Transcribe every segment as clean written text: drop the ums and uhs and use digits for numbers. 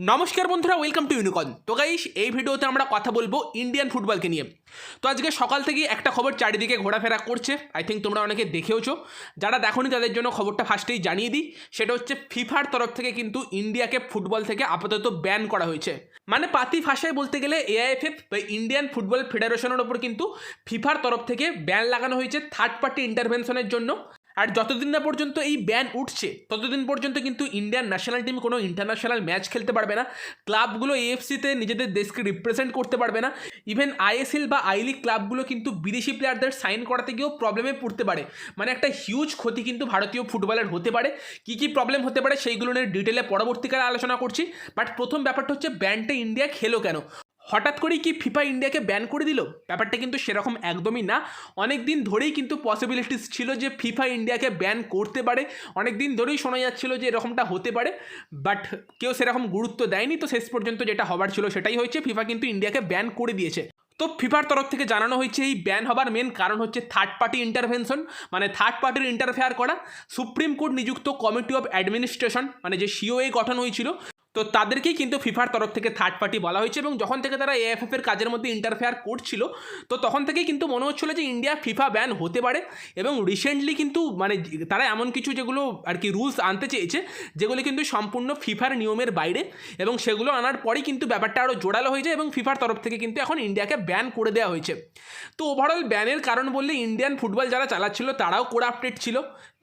নমস্কার বন্ধুরা, welcome to ইউনিকন। তো গাইস, এই ভিডিওতে আমরা কথা বলবো ইন্ডিয়ান ফুটবলকে নিয়ে। তো আজকে সকাল থেকেই একটা খবর চারিদিকে ঘোরাফেরা করছে, আই থিঙ্ক তোমরা অনেকে দেখেওছো। যারা দেখোনি তাদের জন্য খবরটা ফার্স্টেই জানিয়ে দিই। সেটা হচ্ছে ফিফার তরফ থেকে কিন্তু ইন্ডিয়াকে ফুটবল থেকে আপাতত ব্যান করা হয়েছে। মানে পাতি ভাষায় বলতে গেলে এআইএফএফ বা ইন্ডিয়ান ফুটবল ফেডারেশনের ওপর কিন্তু ফিফার তরফ থেকে ব্যান লাগানো হয়েছে থার্ড পার্টি ইন্টারভেনশনের জন্য। আর যতদিন না পর্যন্ত এই ব্যান উঠছে ততদিন পর্যন্ত কিন্তু ইন্ডিয়ান ন্যাশনাল টিম কোনো ইন্টারন্যাশনাল ম্যাচ খেলতে পারবে না। ক্লাবগুলো এএফসিতে নিজেদের দেশকে রিপ্রেজেন্ট করতে পারবে না। ইভেন আইএসএল বা আই লিগ ক্লাবগুলো কিন্তু বিদেশি প্লেয়ারদের সাইন করাতে গিয়েও প্রবলেমে পড়তে পারে। মানে একটা হিউজ ক্ষতি কিন্তু ভারতীয় ফুটবলের হতে পারে। কী কী প্রবলেম হতে পারে সেইগুলো নিয়ে ডিটেলে পরবর্তীকালে আলোচনা করছি। বাট প্রথম ব্যাপারটা হচ্ছে ব্যানটা ইন্ডিয়া খেলো কেন? হঠাৎ করেই কি ফিফা ইন্ডিয়াকে ব্যান করে দিল? ব্যাপারটা কিন্তু সেরকম একদমই না। অনেক দিন ধরেই কিন্তু পসিবিলিটিস ছিল যে ফিফা ইন্ডিয়াকে ব্যান করতে পারে। অনেক দিন ধরেই শোনা যাচ্ছিল যে এরকমটা হতে পারে, বাট কেউ সেরকম গুরুত্ব দেয়নি। তো শেষ পর্যন্ত যেটা হবার ছিল সেটাই হয়েছে, ফিফা কিন্তু ইন্ডিয়াকে ব্যান করে দিয়েছে। তো ফিফার তরফ থেকে জানানো হয়েছে এই ব্যান হবার মেন কারণ হচ্ছে থার্ড পার্টি ইন্টারভেনশন, মানে থার্ড পার্টির ইন্টারফেয়ার করা। সুপ্রিম কোর্ট নিযুক্ত কমিটি অফ অ্যাডমিনিস্ট্রেশন, মানে যে সিওএ গঠন হয়েছিল, তো তাদেরকেই কিন্তু ফিফার তরফ থেকে থার্ড পার্টি বলা হয়েছে। এবং যখন থেকে তারা এএফএফ এর কাজের মধ্যে ইন্টারফেয়ার করছিল, তো তখন থেকেই কিন্তু মনে হচ্ছিল যে ইন্ডিয়া ফিফা ব্যান হতে পারে। এবং রিসেন্টলি কিন্তু মানে তারা এমন কিছু যেগুলো আর কি রুলস আনতে চেয়েছে, যেগুলো কিন্তু সম্পূর্ণ ফিফার নিয়মের বাইরে, এবং সেগুলো আনার পরই কিন্তু ব্যাপারটা আরও জোরালো হয়েছে এবং ফিফার তরফ থেকে কিন্তু এখন ইন্ডিয়াকে ব্যান করে দেওয়া হয়েছে। তো ওভারঅল ব্যানের কারণ বললে ইন্ডিয়ান ফুটবল যারা চালাচ্ছিল তারাও করাপ্টেড ছিল।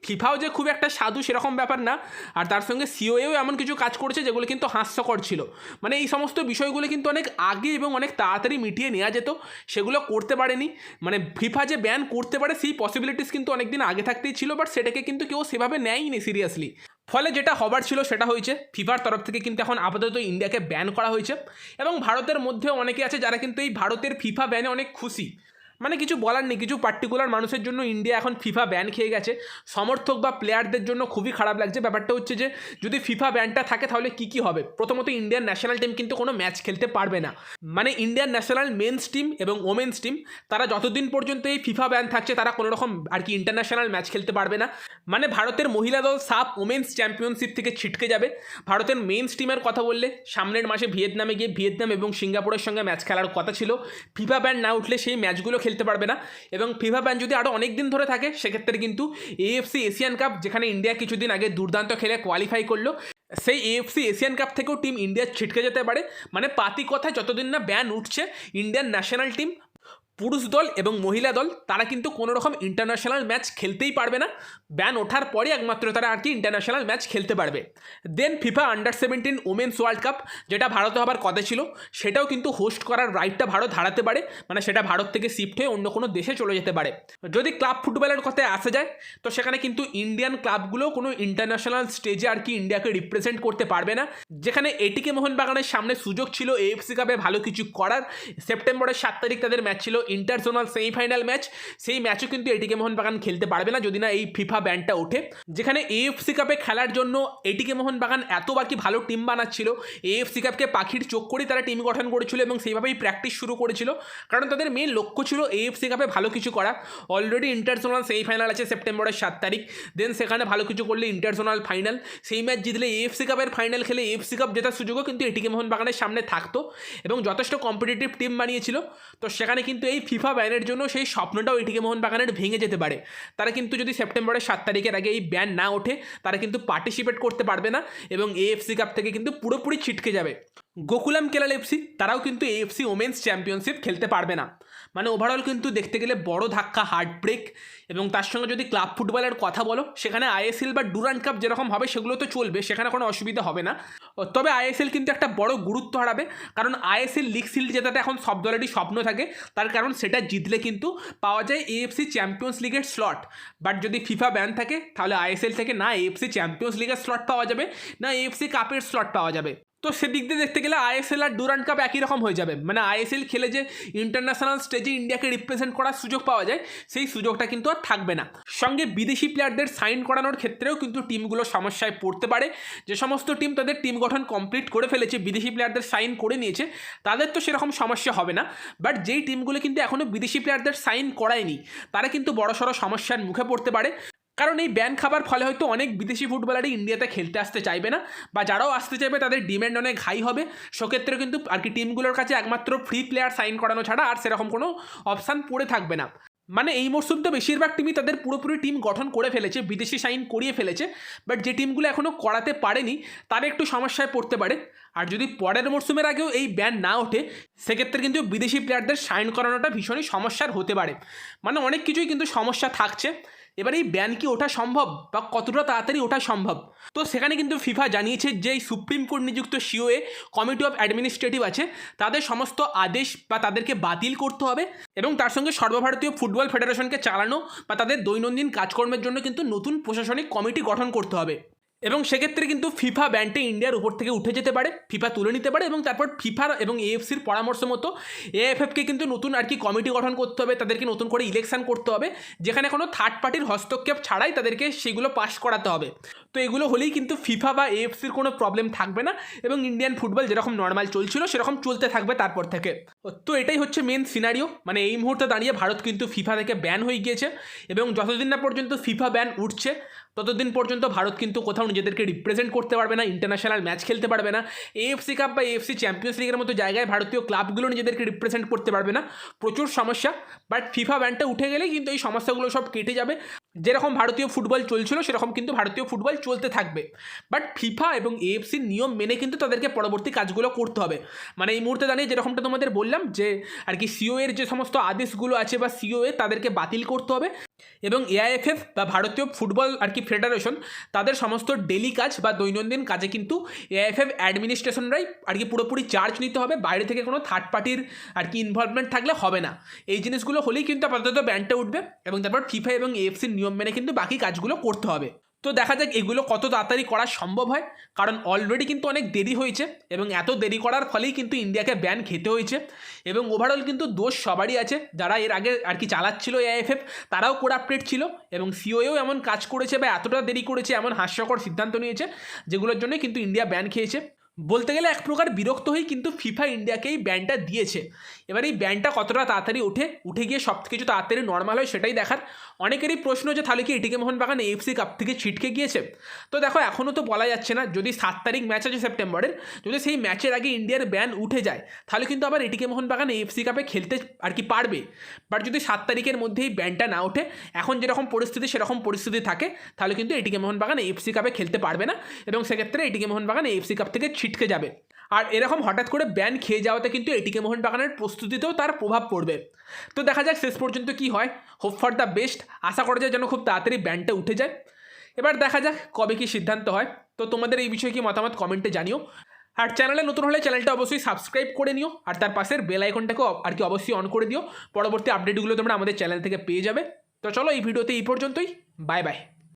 ফিফাও যে খুব একটা সাধু সেরকম ব্যাপার না। আর তার সঙ্গে সিওএও এমন কিছু কাজ করেছে যেগুলো কিন্তু হাস্যকর ছিল। মানে এই সমস্ত বিষয়গুলো কিন্তু অনেক আগে এবং অনেক তাড়াতাড়ি মিটিয়ে নেওয়া যেত, সেগুলো করতে পারেনি। মানে ফিফা যে ব্যান করতে পারে সেই পসিবিলিটিস কিন্তু অনেক দিন আগে থাকতেই ছিল, বাট সেটাকে কিন্তু কেউ সেভাবে নেয়নি সিরিয়াসলি। ফলে যেটা হবার ছিল সেটা হয়েছে, ফিফার তরফ থেকে কিন্তু এখন আপাতত ইন্ডিয়াকে ব্যান করা হয়েছে। এবং ভারতের মধ্যেও অনেকে আছে যারা কিন্তু এই ভারতের ফিফা ব্যানে অনেক খুশি। মানে কিছু বলার নেই, কিছু পার্টিকুলার মানুষের জন্য ইন্ডিয়া এখন ফিফা ব্যান খেয়ে গেছে। সমর্থক বা প্লেয়ারদের জন্য খুবই খারাপ লাগছে। ব্যাপারটা হচ্ছে যে যদি ফিফা ব্যানটা থাকে তাহলে কী কী হবে? প্রথমত ইন্ডিয়ান ন্যাশনাল টিম কিন্তু কোনো ম্যাচ খেলতে পারবে না। মানে ইন্ডিয়ান ন্যাশনাল মেন্স টিম এবং ওমেন্স টিম, তারা যতদিন পর্যন্ত এই ফিফা ব্যান থাকছে তারা কোনো রকম আর কি ইন্টারন্যাশনাল ম্যাচ খেলতে পারবে না। মানে ভারতের মহিলা দল সাফ ওমেন্স চ্যাম্পিয়নশিপ থেকে ছিটকে যাবে। ভারতের মেন্স টিমের কথা বললে সামনের মাসে ভিয়েতনামে গিয়ে ভিয়েতনাম এবং সিঙ্গাপুরের সঙ্গে ম্যাচ খেলার কথা ছিল। ফিফা ব্যান না উঠলে সেই ম্যাচগুলো খেলতে পারবে না। এবং ফিফা ব্যান যদি আরও অনেক দিন ধরে থাকে সেক্ষেত্রে কিন্তু এএফসি এশিয়ান কাপ, যেখানে ইন্ডিয়া কিছুদিন আগে দুর্দান্ত খেলে কোয়ালিফাই করলো, সেই এএফসি এশিয়ান কাপ থেকেও টিম ইন্ডিয়া ছিটকে যেতে পারে। মানে পাতি কথায় যতদিন না ব্যান উঠছে, ইন্ডিয়ান ন্যাশনাল টিম, পুরুষ দল এবং মহিলা দল, তারা কিন্তু কোনো রকম ইন্টারন্যাশনাল ম্যাচ খেলতেই পারবে না। ব্যান ওঠার পরে একমাত্র তারা আর কি ইন্টারন্যাশনাল ম্যাচ খেলতে পারবে। দেন ফিফা আন্ডার-17 ওমেন্স ওয়ার্ল্ড কাপ, যেটা ভারতে হবার কথা ছিল, সেটাও কিন্তু হোস্ট করার রাইটটা ভারত হারাতে পারে। মানে সেটা ভারত থেকে শিফট হয়ে অন্য কোনো দেশে চলে যেতে পারে। যদি ক্লাব ফুটবলের কথায় আসা যায়, তো সেখানে কিন্তু ইন্ডিয়ান ক্লাবগুলো কোনো ইন্টারন্যাশনাল স্টেজে আর কি ইন্ডিয়াকে রিপ্রেজেন্ট করতে পারবে না। যেখানে এটিকে মোহনবাগানের সামনে সুযোগ ছিল এএফসি কাপে ভালো কিছু করার। সেপ্টেম্বরের 7 তারিখ তাদের ম্যাচ ছিল, ইন্টারজোনাল সেমিফাইনাল ম্যাচ। সেই ম্যাচও কিন্তু এটিকে মোহনবাগান খেলতে পারবে না যদি না এই ফিফা ব্যানটা ওঠে। যেখানে এএফসি কাপে খেলার জন্য এটিকে মোহনবাগান এত বাকি ভালো টিম বানাচ্ছিল, এএফসি কাপকে পাখির চোখ করেই তারা টিম গঠন করেছিল এবং সেইভাবেই প্র্যাকটিস শুরু করেছিল, কারণ তাদের মেন লক্ষ্য ছিল এএফসি কাপে ভালো কিছু করা। অলরেডি ইন্টারজোনাল সেমিফাইনাল আছে সেপ্টেম্বরের 7 তারিখ। দেন সেখানে ভালো কিছু করলে ইন্টারজোনাল ফাইনাল, সেই ম্যাচ জিতলে এএফসি কাপের ফাইনাল খেলে এএফসি কাপ জেতার সুযোগও কিন্তু এটিকে মোহনবাগানের সামনে থাকতো এবং যথেষ্ট কম্পিটিটিভ টিম বানিয়েছিল। তো সেখানে কিন্তু এই ফিফা ব্যানের জন্য সেই স্বপ্নটাও এটিকে মোহনবাগানের ভেঙে যেতে পারে। তারা কিন্তু যদি সেপ্টেম্বরের 7 তারিখের আগে এই ব্যান না ওঠে, তারা কিন্তু পার্টিসিপেট করতে পারবে না এবং এএফসি কাপ থেকে কিন্তু পুরোপুরি ছিটকে যাবে। গোকুলাম কেলাল এফসি, তারাও কিন্তু এএফসি ওমেন্স চ্যাম্পিয়নশিপ খেলতে পারবে না। মানে ওভারঅল কিন্তু দেখতে গেলে বড় ধাক্কা, হার্ট ব্রেক। এবং তার সঙ্গে যদি ক্লাব ফুটবলের কথা বলো, সেখানে আইএসএল বা ডুরান্ড কাপ যেরকম হবে সেগুলো তো চলবে, সেখানে কোনো অসুবিধা হবে না। তবে আইএসএল কিন্তু একটা বড় গুরুত্ব হারাবে, কারণ আইএসএল লিগ শিল্ড জেতাটা এখন সব দলেরই স্বপ্ন থাকে। তার কারণ সেটা জিতলে কিন্তু পাওয়া যায় এএফসি চ্যাম্পিয়ন্স লিগের স্লট। বাট যদি ফিফা ব্যান থাকে তাহলে আইএসএল থেকে না এএফসি চ্যাম্পিয়ন্স লিগের স্লট পাওয়া যাবে, না এএফসি কাপের স্লট পাওয়া যাবে। তো সেদিক দিয়ে দেখতে গেলে আইএসএল আর ডুরান্ড কাপ একই রকম হয়ে যাবে। মানে আইএসএল খেলে যে ইন্টারন্যাশনাল স্টেজে ইন্ডিয়াকে রিপ্রেজেন্ট করার সুযোগ পাওয়া যায়, সেই সুযোগটা কিন্তু আর থাকবে না। সঙ্গে বিদেশি প্লেয়ারদের সাইন করানোর ক্ষেত্রেও কিন্তু টিমগুলো সমস্যায় পড়তে পারে। যে সমস্ত টিম তাদের টিম গঠন কমপ্লিট করে ফেলেছে, বিদেশি প্লেয়ারদের সাইন করে নিয়েছে, তাদের তো সেরকম সমস্যা হবে না। বাট যেই টিমগুলো কিন্তু এখনও বিদেশি প্লেয়ারদের সাইন করায়নি, তারা কিন্তু বড়সড় সমস্যার মুখে পড়তে পারে। কারণ এই ব্যান খাবার ফলে হয়তো অনেক বিদেশি ফুটবলারই ইন্ডিয়াতে খেলতে আসতে চাইবে না, বা যারাও আসতে চাইবে তাদের ডিম্যান্ড অনেক হাই হবে। সেক্ষেত্রে কিন্তু আর কি টিমগুলোর কাছে একমাত্র ফ্রি প্লেয়ার সাইন করানো ছাড়া আর সেরকম কোনো অপশান পড়ে থাকবে না। মানে এই মরশুম তো বেশিরভাগ টিমই তাদের পুরোপুরি টিম গঠন করে ফেলেছে, বিদেশি সাইন করিয়ে ফেলেছে, বাট যে টিমগুলো এখনও করাতে পারেনি তারা একটু সমস্যায় পড়তে পারে। আর যদি পরের মরশুমের আগেও এই ব্যান না ওঠে সেক্ষেত্রে কিন্তু বিদেশি প্লেয়ারদের সাইন করানোটা ভীষণই সমস্যার হতে পারে। মানে অনেক কিছুই কিন্তু সমস্যা থাকছে। এবার এই ব্যান কি ওঠা সম্ভব বা কতটা তাড়াতাড়ি ওঠা সম্ভব? তো সেখানে কিন্তু ফিফা জানিয়েছে যে এই সুপ্রিম কোর্ট নিযুক্ত সিওএ কমিটি অফ অ্যাডমিনিস্ট্রেটিভ আছে, তাদের সমস্ত আদেশ বা তাদেরকে বাতিল করতে হবে এবং তার সঙ্গে সর্বভারতীয় ফুটবল ফেডারেশনকে চালানো বা তাদের দৈনন্দিন কাজকর্মের জন্য কিন্তু নতুন প্রশাসনিক কমিটি গঠন করতে হবে। এবং সেক্ষেত্রে কিন্তু ফিফা ব্যানটি ইন্ডিয়ার উপর থেকে উঠে যেতে পারে, ফিফা তুলে নিতে পারে এবং তারপর ফিফার এবং এএফসির পরামর্শ মতো এএফএফকে কিন্তু নতুন আর কি কমিটি গঠন করতে হবে, তাদেরকে নতুন করে ইলেকশন করতে হবে, যেখানে কোনো থার্ড পার্টির হস্তক্ষেপ ছাড়াই তাদেরকে সেগুলো পাস করাতে হবে। তো এগুলো হলেই কিন্তু ফিফা বা এএফসির কোনো প্রবলেম থাকবে না এবং ইন্ডিয়ান ফুটবল যেরকম নর্মাল চলছিল সেরকম চলতে থাকবে তারপর থেকে। তো এটাই হচ্ছে মেন সিনারিও। মানে এই মুহূর্তে দাঁড়িয়ে ভারত কিন্তু ফিফা থেকে ব্যান হয়ে গিয়েছে এবং যতদিন না পর্যন্ত ফিফা ব্যান উঠছে ততদিন পর্যন্ত ভারত কিন্তু কোথাও নিজেদেরকে রিপ্রেজেন্ট করতে পারবে না, ইন্টারন্যাশনাল ম্যাচ খেলতে পারবে না। এএফসি কাপ বা এএফসি চ্যাম্পিয়ন্স লিগের মতো জায়গায় ভারতীয় ক্লাবগুলো নিজেদেরকে রিপ্রেজেন্ট করতে পারবে না, প্রচুর সমস্যা। বাট ফিফা ব্যানটা উঠে গেলেই কিন্তু এই সমস্যাগুলো সব কেটে যাবে। যেরকম ভারতীয় ফুটবল চলছিল সেরকম কিন্তু ভারতীয় ফুটবল চলতে থাকবে। বাট ফিফা এবং এএফসির নিয়ম মেনে কিন্তু তাদেরকে পরবর্তী কাজগুলো করতে হবে। মানে এই মুহূর্তে দাঁড়িয়ে যেরকমটা তোমাদের বললাম যে আর কি সিওএর যে সমস্ত আদেশগুলো আছে বা সিওএ তাদেরকে বাতিল করতে হবে এবং এআইএফএফ বা ভারতীয় ফুটবল আর কি ফেডারেশন তাদের সমস্ত ডেলি কাজ বা দৈনন্দিন কাজে কিন্তু এআইএফএফ অ্যাডমিনিস্ট্রেশনরাই আর কি পুরোপুরি চার্জ নিতে হবে, বাইরে থেকে কোনো থার্ড পার্টির আর কি ইনভলভমেন্ট থাকলে হবে না। এই জিনিসগুলো হলেই কিন্তু আপাতত ব্যানটা উঠবে এবং তারপর ফিফা এবং এএফসির নিয়ম মেনে কিন্তু বাকি কাজগুলো করতে হবে। তো দেখা যাক এগুলো কত তাড়াতাড়ি করা সম্ভব হয়, কারণ অলরেডি কিন্তু অনেক দেরি হয়েছে এবং এত দেরি করার ফলেই কিন্তু ইন্ডিয়াকে ব্যান খেতে হয়েছে। এবং ওভারঅল কিন্তু দোষ সবারই আছে, যারা এর আগে আর কি চালাচ্ছিল এআইএফএফ তারাও করাপ্টেড ছিল এবং সিওএও এমন কাজ করেছে বা এতটা দেরি করেছে, এমন হাস্যকর সিদ্ধান্ত নিয়েছে যেগুলোর জন্য কিন্তু ইন্ডিয়া ব্যান খেয়েছে। বলতে গেলে এক প্রকার বিরক্ত হয়েই কিন্তু ফিফা ইন্ডিয়াকে এই ব্যানটা দিয়েছে। এবার এই ব্যানটা কতটা তাড়াতাড়ি উঠে গিয়ে সব কিছু তাড়াতাড়ি নর্মাল হয় সেটাই দেখার। অনেকেরই প্রশ্ন যে তাহলে কি এটিকে মোহনবাগান এএফসি কাপ থেকে ছিটকে গিয়েছে? তো দেখো এখনও তো বলা যাচ্ছে না। যদি 7 তারিখ ম্যাচ আছে সেপ্টেম্বরের, যদি সেই ম্যাচের আগে ইন্ডিয়ার ব্যান উঠে যায় তাহলে কিন্তু আবার এটিকে মোহনবাগান এএফসি কাপে খেলতে আর কি পারবে। বাট যদি 7 তারিখের মধ্যেই ব্যানটা না ওঠে, এখন যেরকম পরিস্থিতি সেরকম পরিস্থিতি থাকে, তাহলে কিন্তু এটিকে মোহনবাগান এএফসি কাপে খেলতে পারবে না এবং সেক্ষেত্রে এটিকে মোহনবাগান এএফসি কাপ থেকে ছিটকে যাবে। আর এরকম হঠাৎ করে ব্যান খেয়ে যাওয়াতে কিন্তু এটিকে মোহনবাগানের প্রস্তুতিতেও তার প্রভাব পড়বে। তো দেখা যাক শেষ পর্যন্ত কি হয়। Hope for the best. আশা করা যায় যেন খুব তাড়াতাড়ি ব্যানটা উঠে যায়। এবার দেখা যাক কবে কি সিদ্ধান্ত হয়। তো তোমাদের এই বিষয়ে কি মতামত কমেন্টে জানিও। আর চ্যানেলে নতুন হলে চ্যানেলটা অবশ্যই সাবস্ক্রাইব করে নিও আর তার পাশের বেল আইকনটাকেও আর কি অবশ্যই অন করে দিও। পরবর্তী আপডেটগুলো তোমরা আমাদের চ্যানেল থেকে পেয়ে যাবে। তো চলো এই ভিডিওতে এই পর্যন্তই। Bye bye.